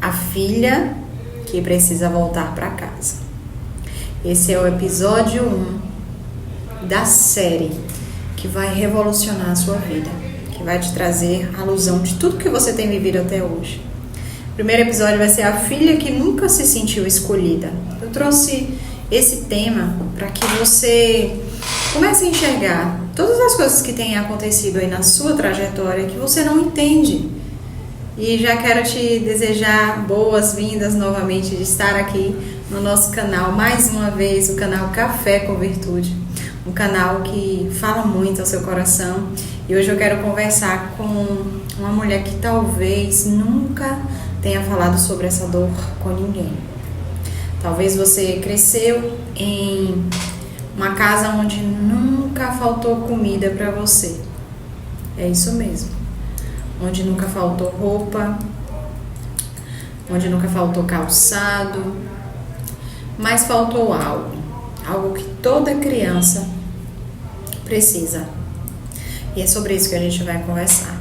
A filha que precisa voltar para casa. Esse é o episódio 1 da série que vai revolucionar a sua vida, que vai te trazer a alusão de tudo que você tem vivido até hoje. O primeiro episódio vai ser a filha que nunca se sentiu escolhida. Eu trouxe esse tema para que você comece a enxergar todas as coisas que têm acontecido aí na sua trajetória que você não entende. E já quero te desejar boas-vindas novamente de estar aqui no nosso canal, mais uma vez, o canal Café com Virtude, um canal que fala muito ao seu coração. E hoje eu quero conversar com uma mulher que talvez nunca tenha falado sobre essa dor com ninguém. Talvez você cresceu em uma casa onde nunca faltou comida para você. É isso mesmo. Onde nunca faltou roupa, onde nunca faltou calçado, mas faltou algo que toda criança precisa. E é sobre isso que a gente vai conversar.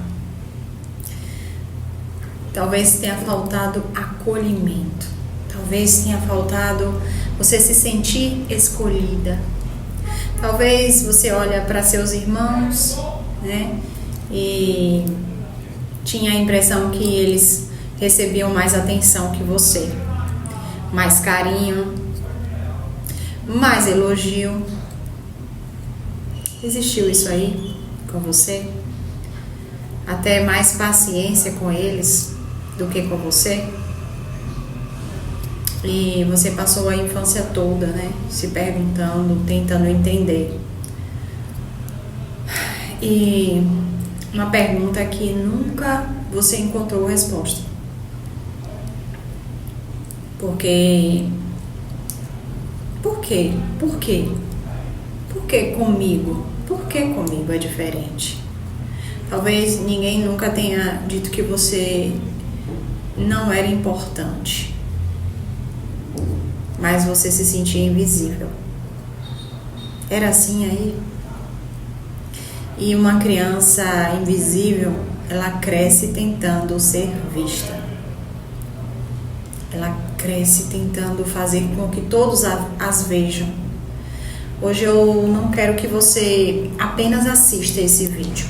Talvez tenha faltado acolhimento, talvez tenha faltado você se sentir escolhida. Talvez você olha para seus irmãos, né, e tinha a impressão que eles recebiam mais atenção que você, mais carinho, mais elogio. Existiu isso aí com você? Até mais paciência com eles do que com você? E você passou a infância toda, né, se perguntando, tentando entender. E uma pergunta que nunca você encontrou resposta. Por quê? Por quê? Por que comigo? Por que comigo é diferente? Talvez ninguém nunca tenha dito que você não era importante, mas você se sentia invisível. Era assim aí? E uma criança invisível, ela cresce tentando ser vista. Ela cresce tentando fazer com que todos as vejam. Hoje eu não quero que você apenas assista esse vídeo.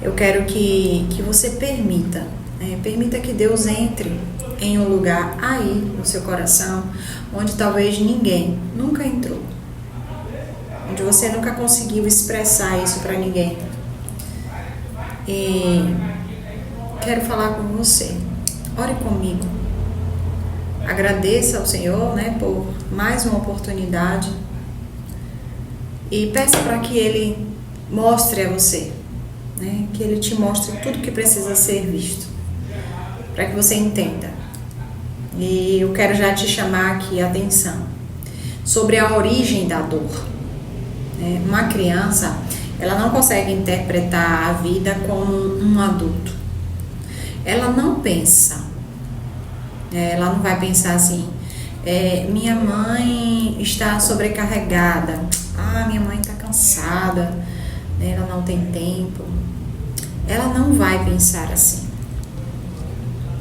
Eu quero que você permita que Deus entre em um lugar aí no seu coração, onde talvez ninguém nunca entrou. Onde você nunca conseguiu expressar isso para ninguém. E quero falar com você. Ore comigo. Agradeça ao Senhor, né, por mais uma oportunidade. E peça para que Ele mostre a você, né, que Ele te mostre tudo que precisa ser visto, para que você entenda. E eu quero já te chamar aqui a atenção sobre a origem da dor. Uma criança, ela não consegue interpretar a vida como um adulto. Ela não pensa. Ela não vai pensar assim, minha mãe está sobrecarregada, minha mãe está cansada, ela não tem tempo. Ela não vai pensar assim.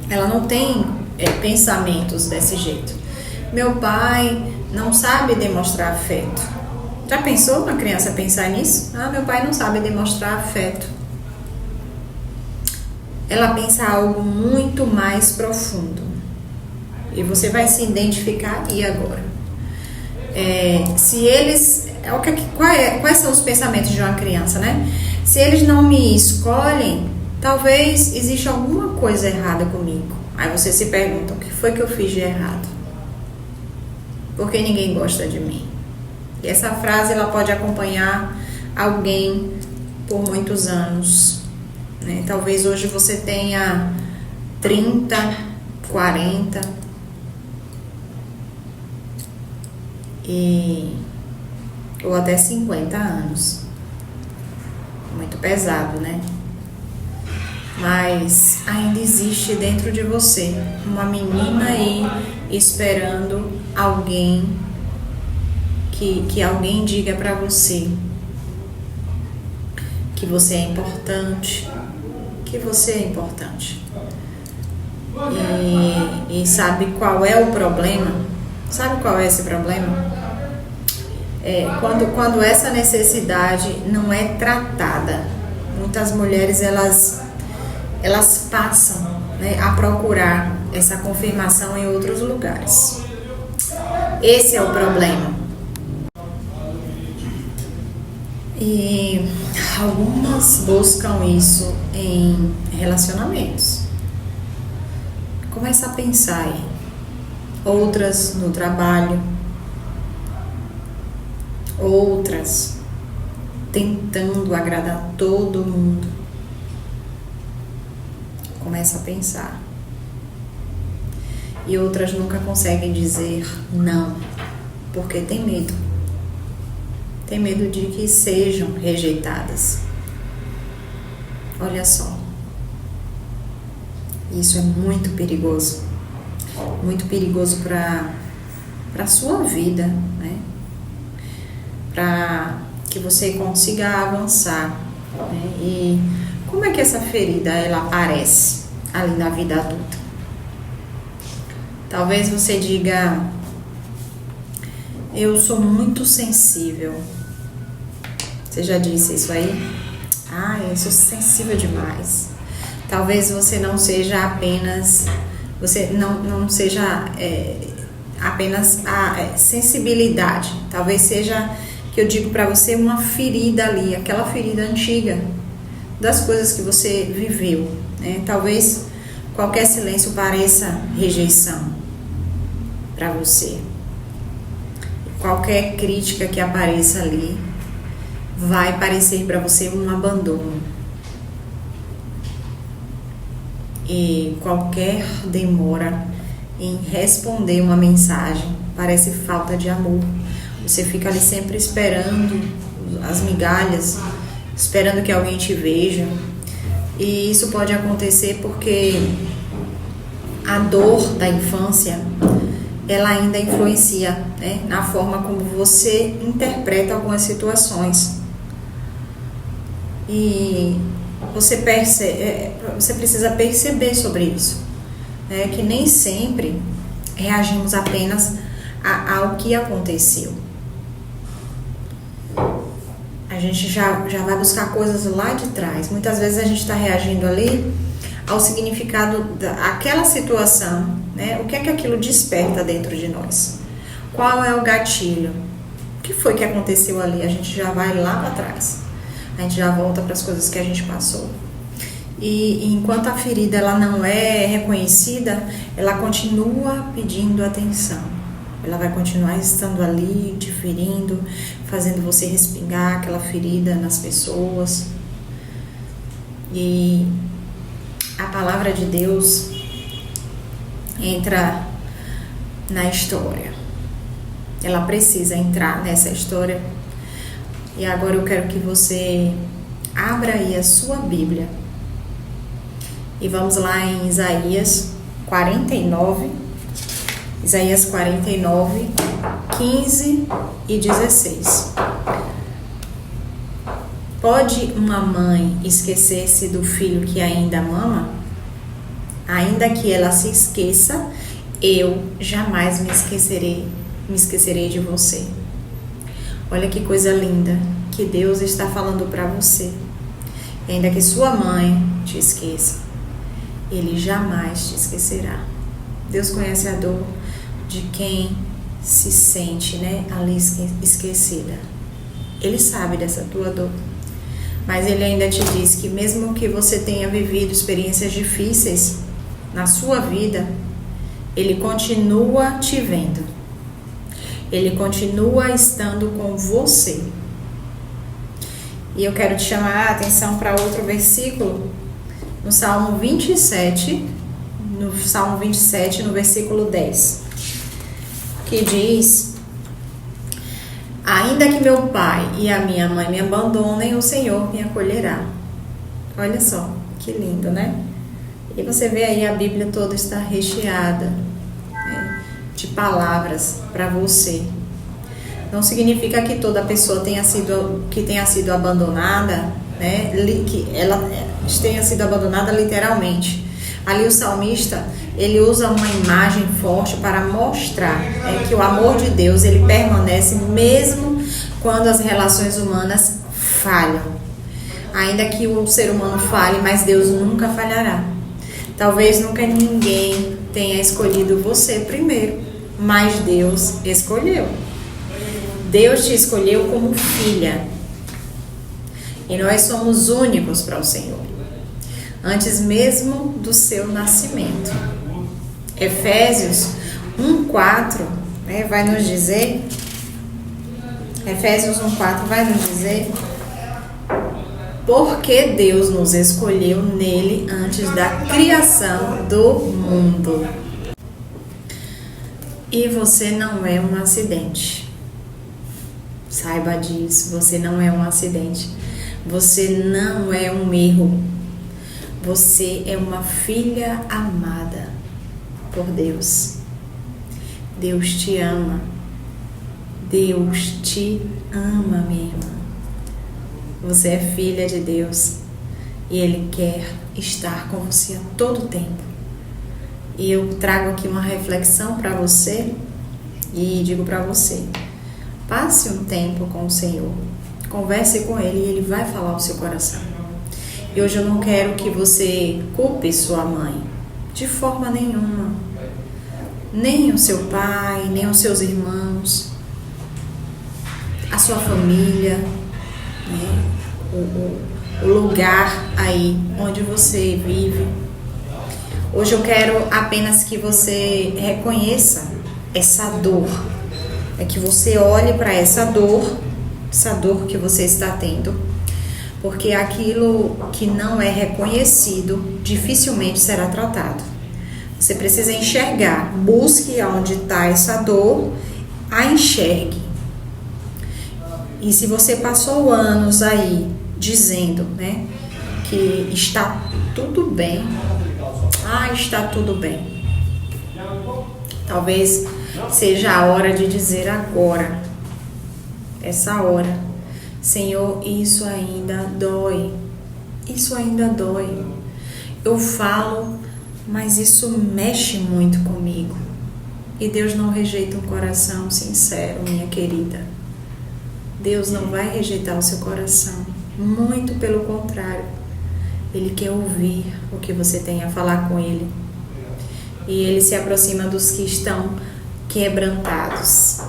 Ela não tem pensamentos desse jeito. Meu pai não sabe demonstrar afeto. Já pensou uma criança pensar nisso? Meu pai não sabe demonstrar afeto. Ela pensa algo muito mais profundo. E você vai se identificar aí agora. Quais são os pensamentos de uma criança, né? Se eles não me escolhem, talvez exista alguma coisa errada comigo. Aí você se pergunta, o que foi que eu fiz de errado? Por que ninguém gosta de mim? E essa frase, ela pode acompanhar alguém por muitos anos, né? Talvez hoje você tenha 30, 40 ou até 50 anos. Muito pesado, né? Mas ainda existe dentro de você uma menina aí esperando alguém que alguém diga para você que você é importante, E sabe qual é o problema? Sabe qual é esse problema? Quando essa necessidade não é tratada, muitas mulheres elas passam, né, a procurar essa confirmação em outros lugares. Esse é o problema. E algumas buscam isso em relacionamentos. Começa a pensar aí. Outras no trabalho. Outras tentando agradar todo mundo. Começa a pensar. E outras nunca conseguem dizer não, porque tem medo. Tem medo de que sejam rejeitadas. Olha só. Isso é muito perigoso. Muito perigoso para a sua vida, né? Para que você consiga avançar, né? E como é que essa ferida ela aparece ali na vida adulta? Talvez você diga: eu sou muito sensível. Você já disse isso aí? Eu sou sensível demais. Talvez você não seja apenas, não seja apenas a sensibilidade. Talvez seja, que eu digo para você, uma ferida ali, aquela ferida antiga das coisas que você viveu, né? Talvez qualquer silêncio pareça rejeição para você. Qualquer crítica que apareça ali vai parecer para você um abandono. E qualquer demora em responder uma mensagem parece falta de amor. Você fica ali sempre esperando as migalhas, esperando que alguém te veja. E isso pode acontecer porque a dor da infância, ela ainda influencia, né, na forma como você interpreta algumas situações. E você precisa perceber sobre isso, né, que nem sempre reagimos apenas ao que aconteceu. A gente já vai buscar coisas lá de trás. Muitas vezes a gente está reagindo ali ao significado daquela situação, né? O que é que aquilo desperta dentro de nós? Qual é o gatilho? O que foi que aconteceu ali? A gente já vai lá para trás. A gente já volta para as coisas que a gente passou. E enquanto a ferida ela não é reconhecida, ela continua pedindo atenção. Ela vai continuar estando ali, te ferindo, fazendo você respingar aquela ferida nas pessoas. E a palavra de Deus entra na história. Ela precisa entrar nessa história. E agora eu quero que você abra aí a sua Bíblia. E vamos lá em Isaías 49. Isaías 49, 15 e 16. Pode uma mãe esquecer-se do filho que ainda mama? Ainda que ela se esqueça, eu jamais me esquecerei de você. Olha que coisa linda que Deus está falando para você. E ainda que sua mãe te esqueça, Ele jamais te esquecerá. Deus conhece a dor de quem se sente, né, ali esquecida. Ele sabe dessa tua dor. Mas Ele ainda te diz que mesmo que você tenha vivido experiências difíceis na sua vida, Ele continua te vendo. Ele continua estando com você. E eu quero te chamar a atenção para outro versículo, no Salmo 27, no versículo 10, que diz: ainda que meu pai e a minha mãe me abandonem, o Senhor me acolherá. Olha só, que lindo, né? E você vê aí, a Bíblia toda está recheada, né, de palavras para você. Não significa que toda pessoa tenha sido abandonada, né, que ela tenha sido abandonada literalmente, Ali o salmista, ele usa uma imagem forte para mostrar que o amor de Deus, ele permanece mesmo quando as relações humanas falham. Ainda que o ser humano falhe, mas Deus nunca falhará. Talvez nunca ninguém tenha escolhido você primeiro, mas Deus escolheu. Deus te escolheu como filha. E nós somos únicos para o Senhor, antes mesmo do seu nascimento. Efésios 1:4 vai nos dizer, porque Deus nos escolheu nele antes da criação do mundo. E você não é um acidente. Saiba disso, você não é um acidente. Você não é um erro. Você é uma filha amada por Deus. Deus te ama. Deus te ama, minha irmã. Você é filha de Deus e Ele quer estar com você a todo tempo. E eu trago aqui uma reflexão para você e digo para você: passe um tempo com o Senhor, converse com Ele e Ele vai falar ao seu coração. E hoje eu não quero que você culpe sua mãe, de forma nenhuma, nem o seu pai, nem os seus irmãos, a sua família, o lugar aí onde você vive. Hoje eu quero apenas que você reconheça essa dor, que você olhe para essa dor que você está tendo, porque aquilo que não é reconhecido dificilmente será tratado. Você precisa enxergar, busque onde está essa dor, a enxergue. E se você passou anos aí dizendo, que está tudo bem, está tudo bem, talvez seja a hora de dizer agora, essa hora: Senhor, isso ainda dói, eu falo, mas isso mexe muito comigo. E Deus não rejeita um coração sincero, minha querida. Deus não vai rejeitar o seu coração, muito pelo contrário. Ele quer ouvir o que você tem a falar com Ele. E Ele se aproxima dos que estão quebrantados.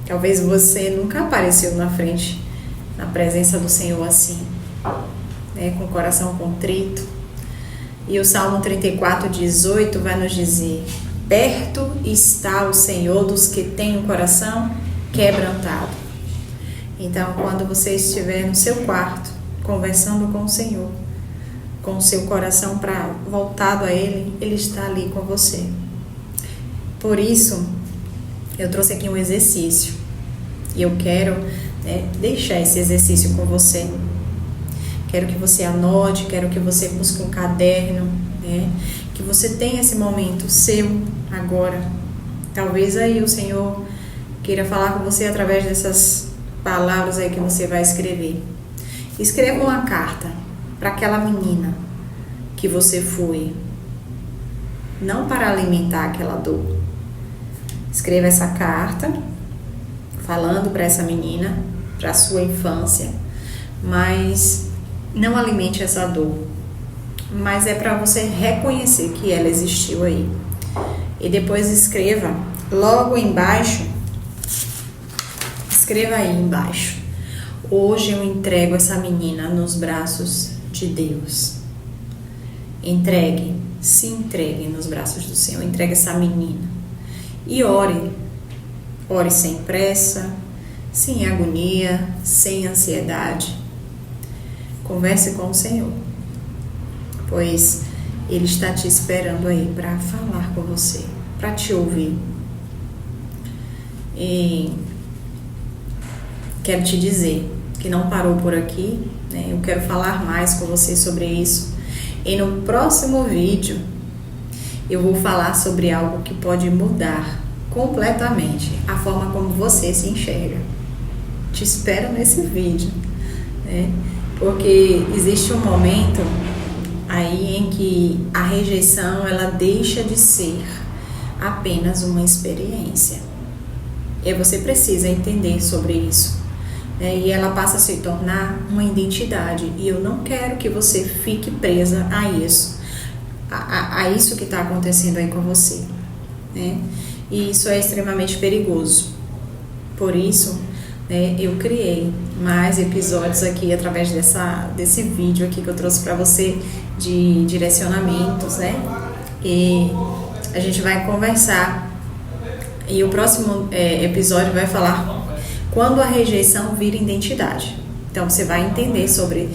Talvez você nunca apareceu na presença do Senhor assim, com o coração contrito. E o Salmo 34:18 vai nos dizer: perto está o Senhor dos que têm o coração quebrantado. Então, quando você estiver no seu quarto, conversando com o Senhor, com o seu coração voltado a Ele, Ele está ali com você. Por isso, eu trouxe aqui um exercício. E eu quero deixar esse exercício com você. Quero que você anote, quero que você busque um caderno, que você tenha esse momento seu agora. Talvez aí o Senhor queira falar com você através dessas palavras aí que você vai escrever. Escreva uma carta para aquela menina que você foi, não para alimentar aquela dor. Escreva essa carta falando para essa menina, para a sua infância, mas não alimente essa dor, mas é para você reconhecer que ela existiu aí. E depois escreva logo embaixo, escreva aí embaixo: hoje eu entrego essa menina nos braços de Deus. Se entregue nos braços do Senhor, entregue essa menina. E ore sem pressa, sem agonia, sem ansiedade. Converse com o Senhor, pois Ele está te esperando aí para falar com você, para te ouvir. E quero te dizer que não parou por aqui, eu quero falar mais com você sobre isso. E no próximo vídeo eu vou falar sobre algo que pode mudar completamente a forma como você se enxerga. Te espero nesse vídeo, porque existe um momento aí em que a rejeição ela deixa de ser apenas uma experiência. E você precisa entender sobre isso, né? E ela passa a se tornar uma identidade. E eu não quero que você fique presa a isso, a isso que está acontecendo aí com você, né? E isso é extremamente perigoso. Por isso, né, eu criei mais episódios aqui através desse vídeo aqui que eu trouxe para você de direcionamentos, né? E a gente vai conversar. E o próximo episódio vai falar quando a rejeição vira identidade. Então você vai entender sobre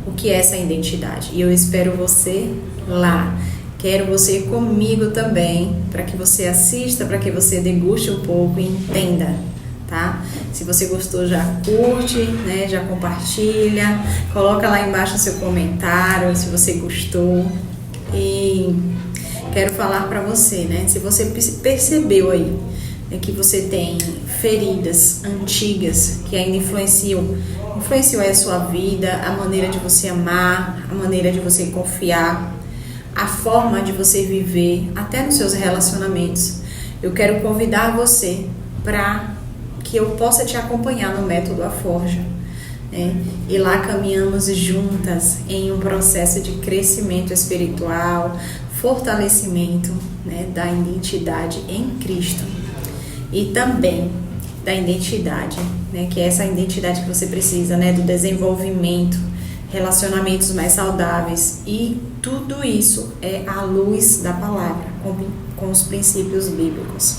o que é essa identidade. E eu espero você lá. Quero você comigo também, para que você assista, para que você deguste um pouco e entenda, tá? Se você gostou, já curte, né? Já compartilha, coloca lá embaixo o seu comentário, se você gostou. E quero falar para você, né? Se você percebeu aí, né, que você tem feridas antigas que ainda influenciou a sua vida, a maneira de você amar, a maneira de você confiar, a forma de você viver, até nos seus relacionamentos. Eu quero convidar você para que eu possa te acompanhar no método A Forja, né? E lá caminhamos juntas em um processo de crescimento espiritual, fortalecimento, né, da identidade em Cristo e também da identidade, né, que é essa identidade que você precisa, né, do desenvolvimento, relacionamentos mais saudáveis, e tudo isso é à luz da palavra, com os princípios bíblicos,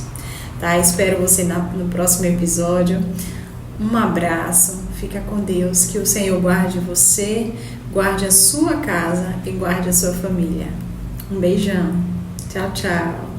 tá? Espero você no próximo episódio. Um abraço, fica com Deus, que o Senhor guarde você, guarde a sua casa e guarde a sua família. Um beijão, tchau, tchau.